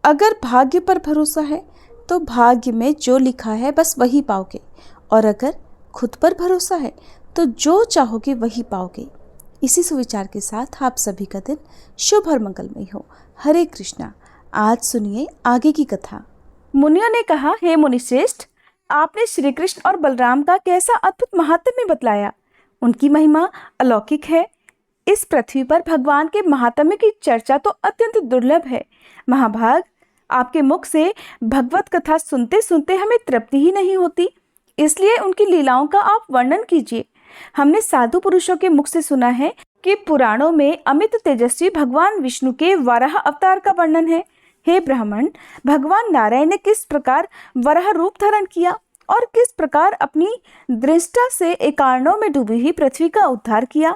अगर भाग्य पर भरोसा है तो भाग्य में जो लिखा है बस वही पाओगे, और अगर खुद पर भरोसा है तो जो चाहोगे वही पाओगे। इसी सुविचार के साथ आप सभी का दिन शुभ और मंगलमय हो। हरे कृष्णा। आज सुनिए आगे की कथा। मुनियों ने कहा, हे मुनिश्रेष्ठ, आपने श्री कृष्ण और बलराम का कैसा अद्भुत महात्म्य बतलाया। उनकी महिमा अलौकिक है। इस पृथ्वी पर भगवान के महात्म्य की चर्चा तो अत्यंत दुर्लभ है। महाभाग, आपके मुख से भगवत कथा सुनते सुनते हमें तृप्ति ही नहीं होती, इसलिए उनकी लीलाओं का आप वर्णन कीजिए। हमने साधु पुरुषों के मुख से सुना है कि पुराणों में अमित तेजस्वी भगवान विष्णु के वराह अवतार का वर्णन है। हे ब्राह्मण, भगवान नारायण ने किस प्रकार वराह रूप धारण किया और किस प्रकार अपनी दृष्टा से एकारणों में डूबी हुई पृथ्वी का उद्धार किया।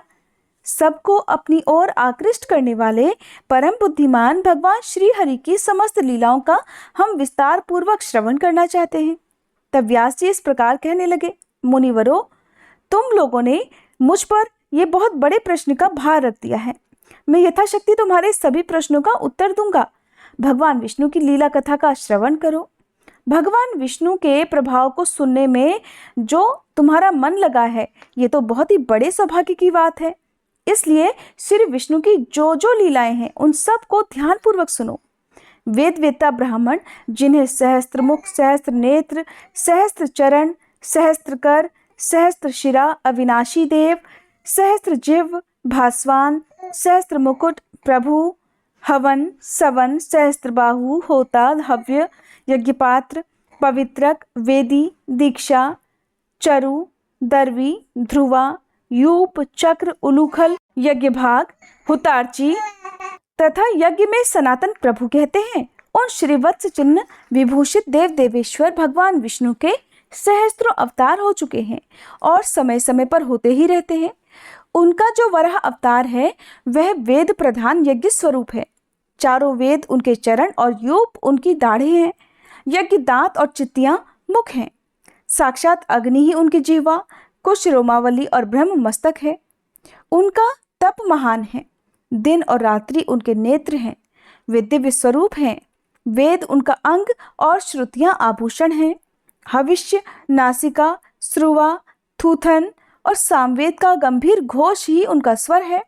सबको अपनी ओर आकृष्ट करने वाले परम बुद्धिमान भगवान श्री हरि की समस्त लीलाओं का हम विस्तार पूर्वक श्रवण करना चाहते हैं। तब व्यास जी इस प्रकार कहने लगे, मुनिवरों, तुम लोगों ने मुझ पर यह बहुत बड़े प्रश्न का भार रख दिया है। मैं यथाशक्ति तुम्हारे सभी प्रश्नों का उत्तर दूंगा। भगवान विष्णु की लीला कथा का श्रवण करो। भगवान विष्णु के प्रभाव को सुनने में जो तुम्हारा मन लगा है, ये तो बहुत ही बड़े सौभाग्य की बात है। इसलिए श्री विष्णु की जो जो लीलाएं हैं उन सब को ध्यान पूर्वक सुनो। वेद वेत्ता ब्राह्मण, जिन्हें सहस्त्र मुख, सहस्त्र नेत्र, सहस्त्र चरण, सहस्त्र कर, सहस्त्र शिरा, अविनाशी देव, सहस्त्र जिह्व, भास्वान, सहस्त्र मुकुट, प्रभु, हवन, सवन, सहस्त्र बाहु, होता, हव्य, यज्ञपात्र, पवित्रक, वेदी, दीक्षा, चरु, दर्वी, ध्रुवा, यूप, चक्र, उलूखल, यज्ञ भाग, हुतार्ची तथा यज्ञ में सनातन प्रभु कहते हैं। उन श्रीवत्स चिन्ह विभूषित देव देवेश्वर भगवान विष्णु के सहस्त्रों अवतार हो चुके हैं और समय समय पर होते ही रहते हैं। उनका जो वराह अवतार है वह वेद प्रधान यज्ञ स्वरूप है। चारों वेद उनके चरण और यूप उनकी दाढ़ें हैं। यज्ञ दांत और चित्तियां मुख हैं। साक्षात अग्नि ही उनकी जिह्वा, कुश रोमावली और ब्रह्म मस्तक है। उनका तप महान है। दिन और रात्रि उनके नेत्र हैं। वे दिव्य स्वरूप हैं। वेद उनका अंग और श्रुतियां आभूषण हैं। हविष्य, नासिका, श्रुवा, थूथन और सामवेद का गंभीर घोष ही उनका स्वर है।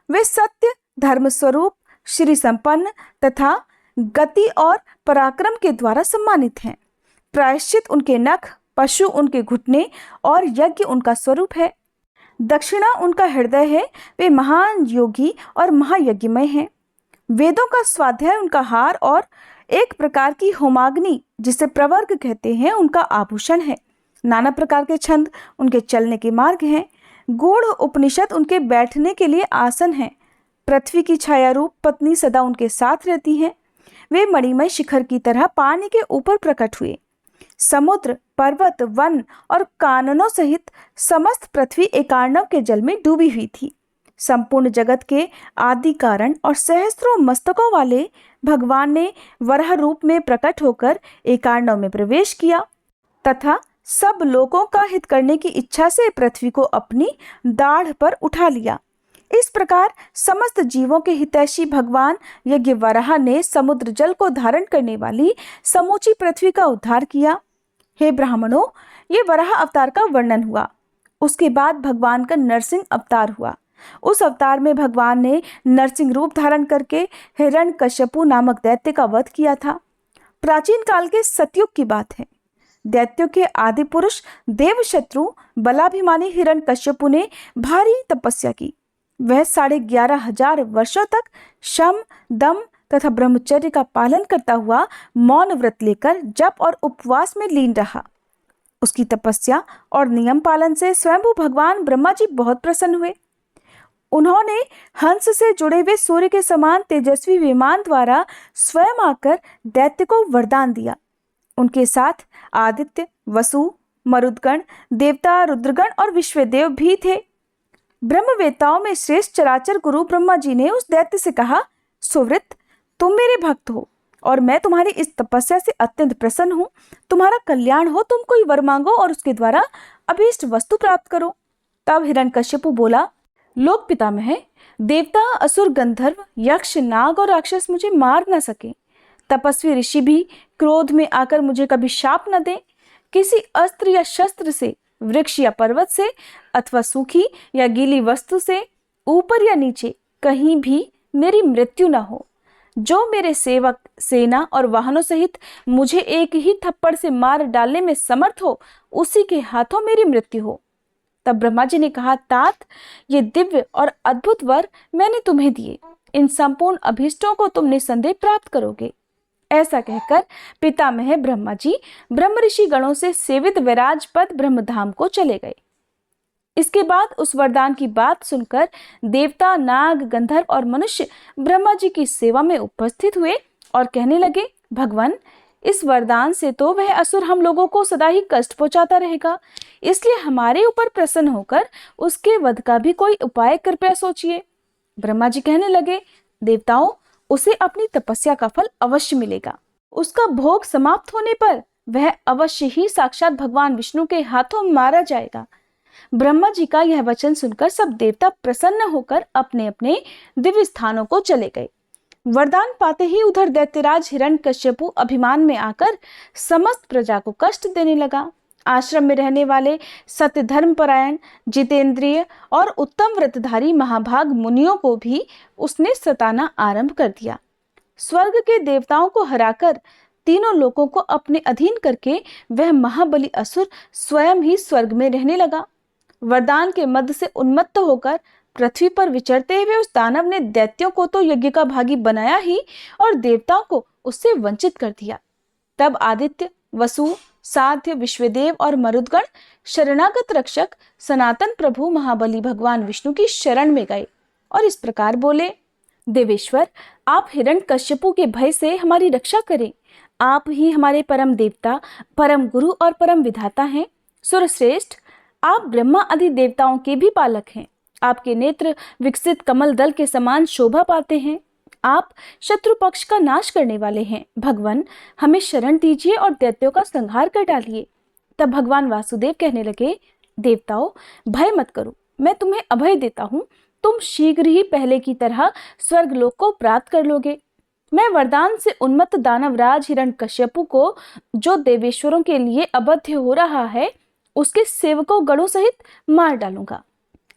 वे सत्य, धर्म स्वरूप, श्री संपन्न तथा गति और पराक्रम के द्वारा सम्मानित हैं। प्रायश्चित उनके नख, पशु उनके घुटने और यज्ञ उनका स्वरूप है। दक्षिणा उनका हृदय है। वे महान योगी और महायज्ञमय हैं। वेदों का स्वाध्याय उनका हार और एक प्रकार की होमाग्नि, जिसे प्रवर्ग कहते हैं, उनका आभूषण है। नाना प्रकार के छंद उनके चलने के मार्ग हैं। गूढ़ उपनिषद उनके बैठने के लिए आसन हैं। पृथ्वी की छाया रूप पत्नी सदा उनके साथ रहती हैं। वे मणिमय शिखर की तरह पानी के ऊपर प्रकट हुए। समुद्र, पर्वत, वन और काननों सहित समस्त पृथ्वी एकार्णव के जल में डूबी हुई थी। संपूर्ण जगत के आदि कारण और सहस्त्रों मस्तकों वाले भगवान ने वराह रूप में प्रकट होकर एकार्णव में प्रवेश किया तथा सब लोगों का हित करने की इच्छा से पृथ्वी को अपनी दाढ़ पर उठा लिया। इस प्रकार समस्त जीवों के हितैषी भगवान यज्ञ वराह ने समुद्र जल को धारण करने वाली समूची पृथ्वी का उद्धार किया। हे ब्राह्मणों, ये वराह अवतार का वर्णन हुआ। उसके बाद भगवान का नरसिंह अवतार हुआ। उस अवतार में भगवान ने नरसिंह रूप धारण करके हिरण्यकश्यपु नामक दैत्य का वध किया था। प्राचीन काल के सतयुग की बात है। दैत्यों के आदि पुरुष देवशत्रु बलाभिमानी हिरण्यकश्यपु ने भारी तपस्या की। वह 11,500 वर्षों तक शम, दम तथा ब्रह्मचर्य का पालन करता हुआ मौन व्रत लेकर जप और उपवास में लीन रहा। उसकी तपस्या और नियम पालन से स्वयंभू भगवान ब्रह्मा जी बहुत प्रसन्न हुए। उन्होंने हंस से जुड़े हुए सूर्य के समान तेजस्वी विमान द्वारा स्वयं आकर दैत्य को वरदान दिया। उनके साथ आदित्य, वसु, मरुदगण, देवता, रुद्रगण और विश्वदेव भी थे। ब्रह्मवेत्ताओं में श्रेष्ठ चराचर गुरु ब्रह्मा जी ने उस दैत्य से कहा, सुवृत, तुम मेरे भक्त हो और मैं तुम्हारी इस तपस्या से अत्यंत प्रसन्न हूँ। तुम्हारा कल्याण हो, तुम कोई वर मांगो और उसके द्वारा अभीष्ट वस्तु प्राप्त करो। तब हिरण्यकश्यपु बोला, लोक पितामह, देवता, असुर, गंधर्व, यक्ष, नाग और राक्षस मुझे मार न सके, तपस्वी ऋषि भी क्रोध में आकर मुझे कभी शाप न दें। किसी अस्त्र या शस्त्र से, वृक्ष या पर्वत से, अथवा सूखी या गीली वस्तु से, ऊपर या नीचे कहीं भी मेरी मृत्यु न हो। जो मेरे सेवक, सेना और वाहनों सहित मुझे एक ही थप्पड़ से मार डालने में समर्थ हो, उसी के हाथों मेरी मृत्यु हो। तब ब्रह्मा जी ने कहा, तात, ये दिव्य और अद्भुत वर मैंने तुम्हें दिए, इन संपूर्ण अभीष्टों को तुम निसंदेह प्राप्त करोगे। ऐसा कहकर पितामह ब्रह्मा जी ब्रह्म ऋषि गणों से सेवित विराज पद ब्रह्मधाम को चले गए। इसके बाद उस वरदान की बात सुनकर देवता, नाग, गंधर्व और मनुष्य ब्रह्मा जी की सेवा में उपस्थित हुए और कहने लगे, भगवान, इस वरदान से तो वह असुर हम लोगों को सदा ही कष्ट पहुंचाता रहेगा, इसलिए हमारे ऊपर प्रसन्न होकर उसके वध का भी कोई उपाय कृपया सोचिए। ब्रह्मा जी कहने लगे, देवताओं, उसे अपनी तपस्या का फल अवश्य मिलेगा। उसका भोग समाप्त होने पर वह अवश्य ही साक्षात भगवान विष्णु के हाथों मारा जाएगा। ब्रह्मा जी का यह वचन सुनकर सब देवता प्रसन्न होकर अपने अपने दिव्य स्थानों को चले गए। वरदान पाते ही उधर दैत्यराज हिरण्यकश्यपु अभिमान में आकर समस्त प्रजा को कष्ट देने लगा। आश्रम में रहने वाले सत्य, धर्मपरायण, जितेंद्रिय और उत्तम व्रतधारी महाभाग मुनियों को भी उसने सताना आरंभ कर दिया। स्वर्ग के देवताओं को हराकर तीनों लोकों को अपने अधीन करके वह महाबली असुर स्वयं ही स्वर्ग में रहने लगा। वरदान के मद से उन्मत्त होकर पृथ्वी पर विचरते हुए उस दानव ने दैत्यों को तो यज्ञ का भागी बनाया ही और देवताओं को उससे वंचित कर दिया। तब आदित्य, वसु, साध्य, विश्वदेव और मरुदगण शरणागत रक्षक सनातन प्रभु महाबली भगवान विष्णु की शरण में गए और इस प्रकार बोले, देवेश्वर, आप हिरण्यकश्यपु के भय से हमारी रक्षा करें। आप ही हमारे परम देवता, परम गुरु और परम विधाता हैं। सुरश्रेष्ठ, आप ब्रह्मा आदि देवताओं के भी पालक हैं। आपके नेत्र विकसित कमल दल के समान शोभा पाते हैं। आप शत्रु पक्ष का नाश करने वाले हैं। भगवान, हमें शरण दीजिए और दैत्यों का संहार कर डालिए। तब भगवान वासुदेव कहने लगे, देवताओं, भय मत करो, मैं तुम्हें अभय देता हूँ। तुम शीघ्र ही पहले की तरह स्वर्गलोक को प्राप्त कर लोगे। मैं वरदान से उन्मत्त दानवराज हिरण्यकश्यपु को, जो देवेश्वरों के लिए अबध्य हो रहा है, उसके सेवकों गणों सहित मार डालूंगा।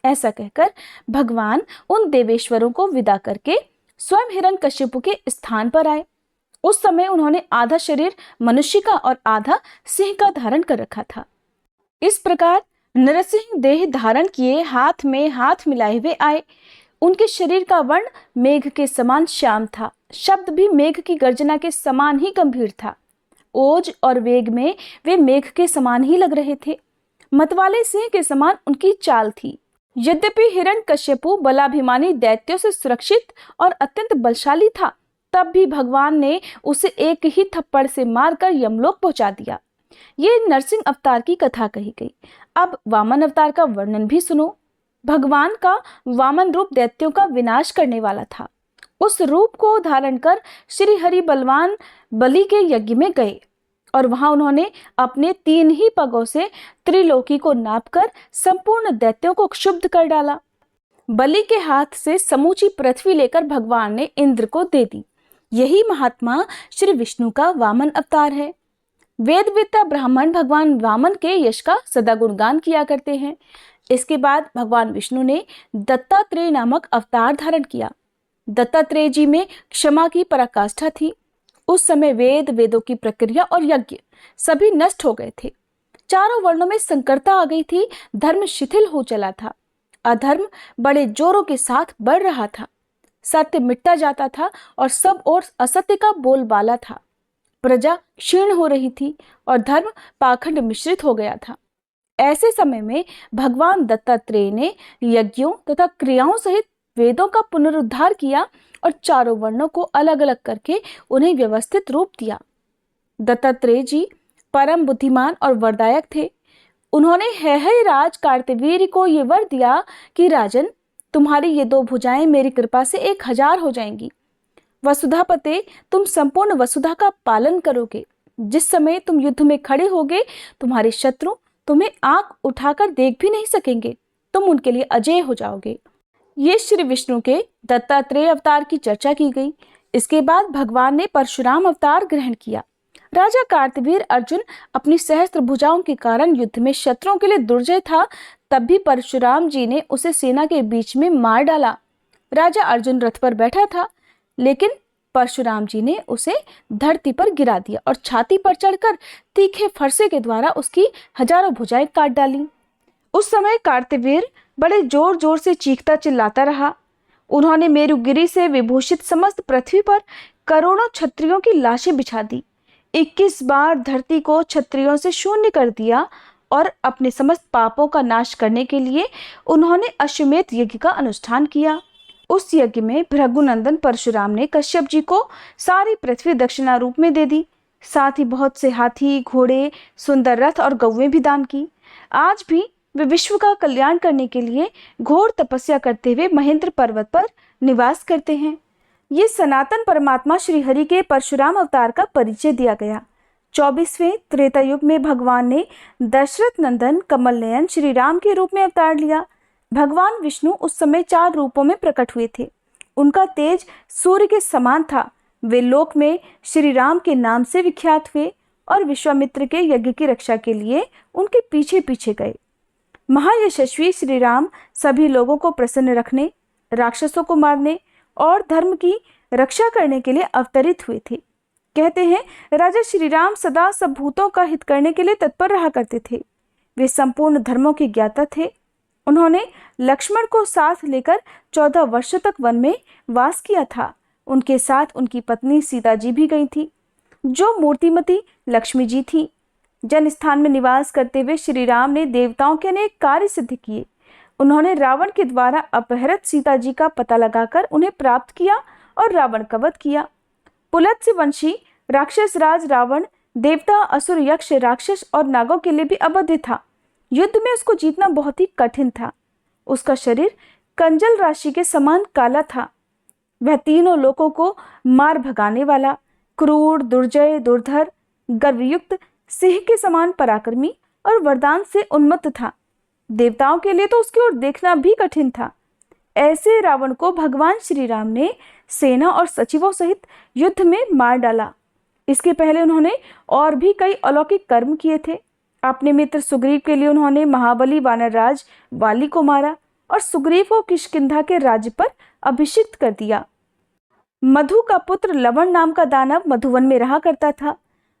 ऐसा कहकर भगवान उन देवेश्वरों को विदा करके स्वयं हिरण्यकश्यपु के स्थान पर आए। उस समय उन्होंने आधा शरीर मनुष्य का और आधा सिंह का धारण कर रखा था। इस प्रकार नरसिंह देह धारण किए हाथ में हाथ मिलाए हुए आए। उनके शरीर का वर्ण मेघ के समान श्याम था। शब्द भी मेघ की गर्जना के समान ही गंभीर था। ओज और वेग में वे मेघ के समान ही लग रहे थे। मतवाले सिंह के समान उनकी चाल थी। यद्यपि हिरण्यकश्यपु बलाभिमानी दैत्यों से सुरक्षित और अत्यंत बलशाली था, तब भी भगवान ने उसे एक ही थप्पड़ से मारकर यमलोक पहुंचा दिया। ये नरसिंह अवतार की कथा कही गई। अब वामन अवतार का वर्णन भी सुनो। भगवान का वामन रूप दैत्यों का विनाश करने वाला था। उस रूप को धारण कर श्री हरि बलवान बलि के यज्ञ में गए और वहां उन्होंने अपने 3 ही पगों से त्रिलोकी को नापकर संपूर्ण दैत्यों को क्षुब्ध कर डाला। बलि के हाथ से समूची पृथ्वी लेकर भगवान ने इंद्र को दे दी। यही महात्मा श्री विष्णु का वामन अवतार है। वेदवेत्ता ब्राह्मण भगवान वामन के यश का सदा गुणगान किया करते हैं। इसके बाद भगवान विष्णु ने दत्तात्रेय नामक अवतार धारण किया। दत्तात्रेय जी में क्षमा की पराकाष्ठा थी। उस समय वेदों की प्रक्रिया और यज्ञ सभी नष्ट हो गए थे। चारों वर्णों में संकरता आ गई थी। धर्म शिथिल हो चला था। अधर्म बड़े जोरों के साथ बढ़ रहा था। सत्य मिटता जाता था और सब ओर असत्य का बोलबाला था। प्रजा क्षीण हो रही थी और धर्म पाखंड मिश्रित हो गया था। ऐसे समय में भगवान दत्तात्रेय ने यज्ञों तथा क्रियाओं सहित वेदों का पुनरुद्धार किया और चारों वर्णों को अलग अलग करके उन्हें व्यवस्थित रूप दिया। दत्तात्रेय जी परम बुद्धिमान और वरदायक थे। उन्होंने है राज कार्तवीर्य को ये वर दिया कि राजन, तुम्हारी ये 2 भुजाएं मेरी कृपा से 1000 हो जाएंगी। वसुधापते, तुम संपूर्ण वसुधा का पालन करोगे। जिस समय तुम युद्ध में खड़े होगे, तुम्हारे शत्रु तुम्हें आंख उठाकर देख भी नहीं सकेंगे। तुम उनके लिए अजेय हो जाओगे। ये श्री विष्णु के दत्तात्रेय अवतार की चर्चा की गई। इसके बाद भगवान ने परशुराम अवतार ग्रहण किया। राजा कार्तवीर अर्जुन अपनी सहस्त्र भुजाओं के कारण युद्ध में शत्रुओं के लिए दुर्जय था, तब भी परशुराम जी ने उसे सेना के बीच में मार डाला। राजा अर्जुन रथ पर बैठा था, लेकिन परशुराम जी ने उसे धरती पर गिरा दिया और छाती पर चढ़कर तीखे फरसे के द्वारा उसकी हजारों भुजाएं काट डाली। उस समय कार्तवीर बड़े जोर जोर से चीखता चिल्लाता रहा। उन्होंने मेरुगिरी से विभूषित समस्त पृथ्वी पर करोड़ों क्षत्रियों की लाशें बिछा दी। 21 बार धरती को क्षत्रियों से शून्य कर दिया और अपने समस्त पापों का नाश करने के लिए उन्होंने अश्वमेध यज्ञ का अनुष्ठान किया। उस यज्ञ में भृगुनंदन परशुराम ने कश्यप जी को सारी पृथ्वी दक्षिणा रूप में दे दी। साथ ही बहुत से हाथी, घोड़े, सुंदर रथ और गौवें भी दान की। आज भी वे विश्व का कल्याण करने के लिए घोर तपस्या करते हुए महेंद्र पर्वत पर निवास करते हैं। ये सनातन परमात्मा श्री हरि के परशुराम अवतार का परिचय दिया गया। 24वें त्रेता युग में भगवान ने दशरथ नंदन कमल नयन श्री राम के रूप में अवतार लिया। भगवान विष्णु उस समय 4 रूपों में प्रकट हुए थे। उनका तेज सूर्य के समान था। वे लोक में श्री राम के नाम से विख्यात हुए और विश्वामित्र के यज्ञ की रक्षा के लिए उनके पीछे पीछे गए। महायशस्वी श्री राम सभी लोगों को प्रसन्न रखने, राक्षसों को मारने और धर्म की रक्षा करने के लिए अवतरित हुए थे। कहते हैं राजा श्री राम सदा सब भूतों का हित करने के लिए तत्पर रहा करते थे। वे संपूर्ण धर्मों के ज्ञाता थे। उन्होंने लक्ष्मण को साथ लेकर 14 वर्ष तक वन में वास किया था। उनके साथ उनकी पत्नी सीता जी भी गई थी, जो मूर्तिमती लक्ष्मी जी थी। जन स्थान में निवास करते हुए श्री राम ने देवताओं के अनेक कार्य सिद्ध किए। उन्होंने रावण के द्वारा अपहृत सीता जी का पता लगाकर उन्हें प्राप्त किया और रावण का वध किया। पुलत्स्य वंशी राक्षस राज रावण देवता, असुर, यक्ष, राक्षस और नागों के लिए भी अबध्य था। युद्ध में उसको जीतना बहुत ही कठिन था। उसका शरीर कंजल राशि के समान काला था। वह तीनों लोगों को मार भगाने वाला, क्रूर, दुर्जय, दुर्धर, गर्वयुक्त, सिंह के समान पराक्रमी और वरदान से उन्मत्त था। देवताओं के लिए तो उसकी ओर देखना भी कठिन था। ऐसे रावण को भगवान श्री राम ने सेना और सचिवों सहित युद्ध में मार डाला। इसके पहले उन्होंने और भी कई अलौकिक कर्म किए थे। अपने मित्र सुग्रीव के लिए उन्होंने महाबली वानरराज वाली को मारा और सुग्रीव को किष्किंधा के राज्य पर अभिषिक्त कर दिया। मधु का पुत्र लवण नाम का दानव मधुवन में रहा करता था।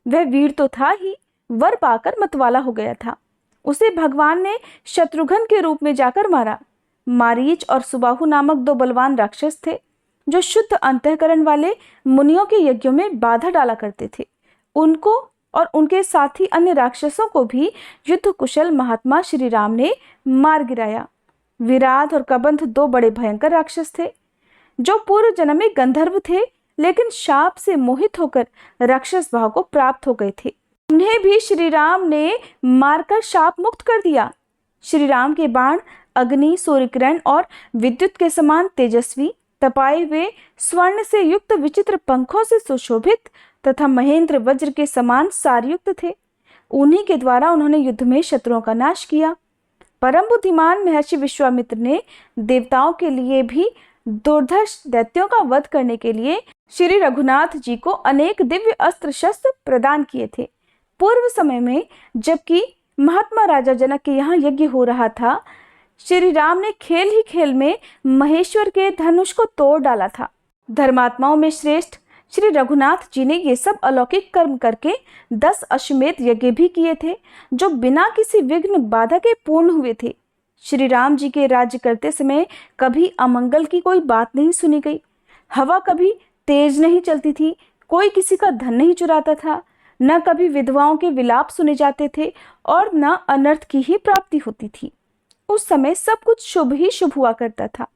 वह वीर तो था ही, वर पाकर मतवाला हो गया था। उसे भगवान ने शत्रुघ्न के रूप में जाकर मारा। मारीच और सुबाहु नामक 2 बलवान राक्षस थे, जो शुद्ध अंतःकरण वाले मुनियों के यज्ञों में बाधा डाला करते थे। उनको और उनके साथी अन्य राक्षसों को भी युद्ध कुशल महात्मा श्री राम ने मार गिराया। विराध और कबंध 2 बड़े भयंकर राक्षस थे, जो पूर्व जन्म में गंधर्व थे, लेकिन शाप से मोहित होकर राक्षस भाव को प्राप्त हो गए थे। उन्हें भी श्री राम ने मारकर शाप मुक्त कर दिया। श्री राम के बाण अग्नि, सूर्यकिरण और विद्युत के समान तेजस्वी, तपाए हुए स्वर्ण से युक्त विचित्र पंखों से सुशोभित तथा महेंद्र वज्र के समान सारयुक्त थे। उन्हीं के द्वारा उन्होंने युद्ध में शत्रुओं का नाश किया। परम बुद्धिमान महर्षि विश्वामित्र ने देवताओं के लिए भी दुर्धर्ष दैत्यों का वध करने के लिए श्री रघुनाथ जी को अनेक दिव्य अस्त्र शस्त्र प्रदान किए थे। पूर्व समय में जबकि महात्मा राजा जनक के यहाँ यज्ञ हो रहा था, श्री राम ने खेल ही खेल में महेश्वर के धनुष को तोड़ डाला था। धर्मात्माओं में श्रेष्ठ श्री रघुनाथ जी ने ये सब अलौकिक कर्म करके 10 अश्वमेध यज्ञ भी किए थे, जो बिना किसी विघ्न बाधा के पूर्ण हुए थे। श्री राम जी के राज्य करते समय कभी अमंगल की कोई बात नहीं सुनी गई। हवा कभी तेज नहीं चलती थी, कोई किसी का धन नहीं चुराता था, न कभी विधवाओं के विलाप सुने जाते थे और न अनर्थ की ही प्राप्ति होती थी। उस समय सब कुछ शुभ ही शुभ हुआ करता था।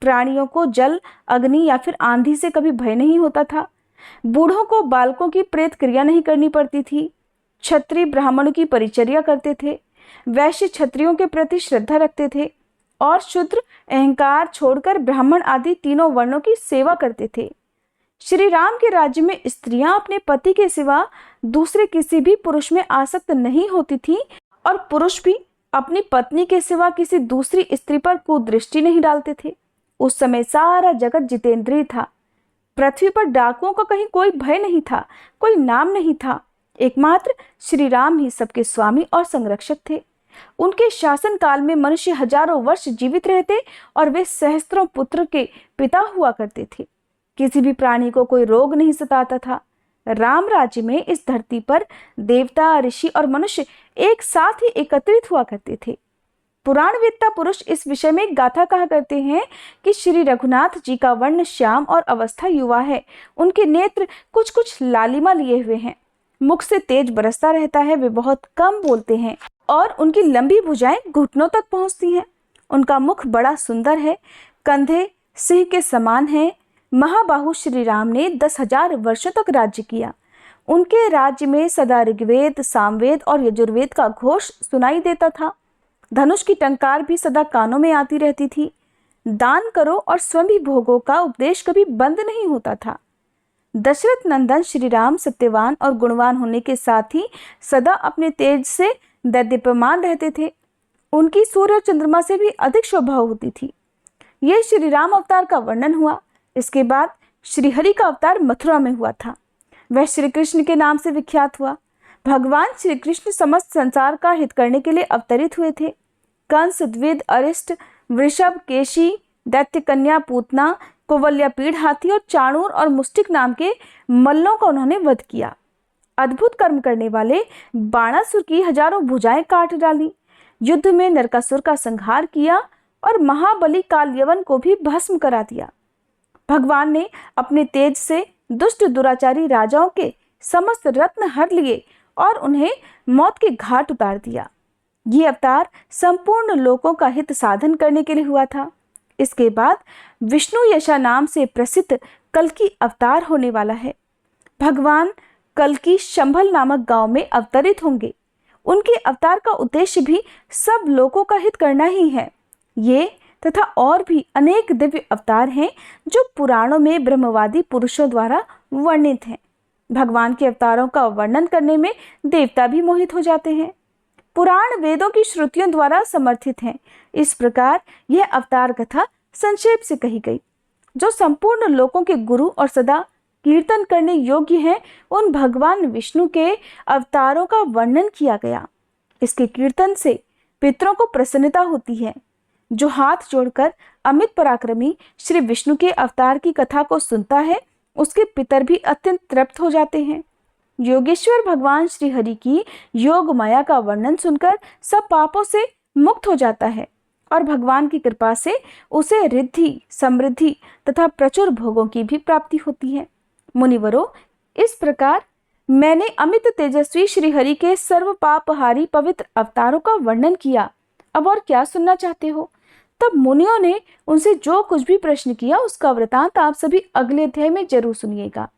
प्राणियों को जल, अग्नि या फिर आंधी से कभी भय नहीं होता था। बूढ़ों को बालकों की प्रेत क्रिया नहीं करनी पड़ती थी। क्षत्रिय ब्राह्मणों की परिचर्या करते थे, वैश्य क्षत्रियों के प्रति श्रद्धा रखते थे और शूद्र अहंकार छोड़कर ब्राह्मण आदि तीनों वर्णों की सेवा करते थे। श्री राम के राज्य में स्त्रियां अपने पति के सिवा दूसरे किसी भी पुरुष में आसक्त नहीं होती थी और पुरुष भी अपनी पत्नी के सिवा किसी दूसरी स्त्री पर कुदृष्टि नहीं डालते थे। उस समय सारा जगत जितेंद्रिय था। पृथ्वी पर डाकुओं का कहीं कोई भय नहीं था, कोई नाम नहीं था। एकमात्र श्री राम ही सबके स्वामी और संरक्षक थे। उनके शासन काल में मनुष्य हजारों वर्ष जीवित रहते और वे सहस्त्रों पुत्र के पिता हुआ करते थे। किसी भी प्राणी को कोई रोग नहीं सताता था। राम राज्य में इस धरती पर देवता, ऋषि और मनुष्य एक साथ ही एकत्रित हुआ करते थे। पुराणवेत्ता पुरुष इस विषय में एक गाथा कहा करते हैं कि श्री रघुनाथ जी का वर्ण श्याम और अवस्था युवा है। उनके नेत्र कुछ कुछ लालिमा लिए हुए हैं, मुख से तेज बरसता रहता है, वे बहुत कम बोलते हैं और उनकी लंबी भुजाएं घुटनों तक पहुंचती हैं। उनका मुख बड़ा सुंदर है, कंधे सिंह के समान हैं। महाबाहु श्री राम ने 10,000 वर्षों तक राज्य किया। उनके राज्य में सदा ऋग्वेद, सामवेद और यजुर्वेद का घोष सुनाई देता था। धनुष की टंकार भी सदा कानों में आती रहती थी। दान करो और स्वयं भी भोगों का उपदेश कभी बंद नहीं होता था। दशरथ नंदन श्री राम सत्यवान और गुणवान होने के साथ ही सदा अपने तेज से दैदीप्यमान रहते थे। उनकी सूर्य और चंद्रमा से भी अधिक शोभा होती थी। यह श्री राम अवतार का वर्णन हुआ। इसके बाद श्री हरि का अवतार मथुरा में हुआ था। वह श्री कृष्ण के नाम से विख्यात हुआ। भगवान श्री कृष्ण समस्त संसार का हित करने के लिए अवतरित हुए थे। कंस, द्विद, अरिष्ट, वृषभ, केशी, दैत्य कन्या, पूतना, कुवलयापीड़ हाथी और चाणूर और मुष्टिक नाम के मल्लों का उन्होंने वध किया। अद्भुत कर्म करने वाले बाणासुर की हजारों भुजाएं काट डाली। युद्ध में नरकासुर का संहार किया और महाबली कालयवन को भी भस्म करा दिया। भगवान ने अपने तेज से दुष्ट दुराचारी राजाओं के समस्त रत्न हर लिए और उन्हें मौत के घाट उतार दिया। ये अवतार संपूर्ण लोकों का हित साधन करने के लिए हुआ था। इसके बाद विष्णु यशा नाम से प्रसिद्ध कल्कि अवतार होने वाला है। भगवान कल्कि शंभल नामक गांव में अवतरित होंगे। उनके अवतार का उद्देश्य भी सब लोगों का हित करना ही है। ये तथा और भी अनेक दिव्य अवतार हैं जो पुराणों में ब्रह्मवादी पुरुषों द्वारा वर्णित हैं। भगवान के अवतारों का वर्णन करने में देवता भी मोहित हो जाते हैं। पुराण वेदों की श्रुतियों द्वारा समर्थित हैं। इस प्रकार यह अवतार कथा संक्षेप से कही गई। जो संपूर्ण लोकों के गुरु और सदा कीर्तन करने योग्य हैं, उन भगवान विष्णु के अवतारों का वर्णन किया गया। इसके कीर्तन से पितरों को प्रसन्नता होती है। जो हाथ जोड़कर अमित पराक्रमी श्री विष्णु के अवतार की कथा को सुनता है, उसके पितर भी अत्यंत तृप्त हो जाते हैं। योगेश्वर भगवान श्री हरि की योग माया का वर्णन सुनकर सब पापों से मुक्त हो जाता है और भगवान की कृपा से उसे रिद्धि, समृद्धि तथा प्रचुर भोगों की भी प्राप्ति होती है। मुनिवरों, इस प्रकार मैंने अमित तेजस्वी श्री हरि के सर्व पापहारी पवित्र अवतारों का वर्णन किया। अब और क्या सुनना चाहते हो? तब मुनियों ने उनसे जो कुछ भी प्रश्न किया उसका वृतांत आप सभी अगले अध्याय में जरूर सुनिएगा।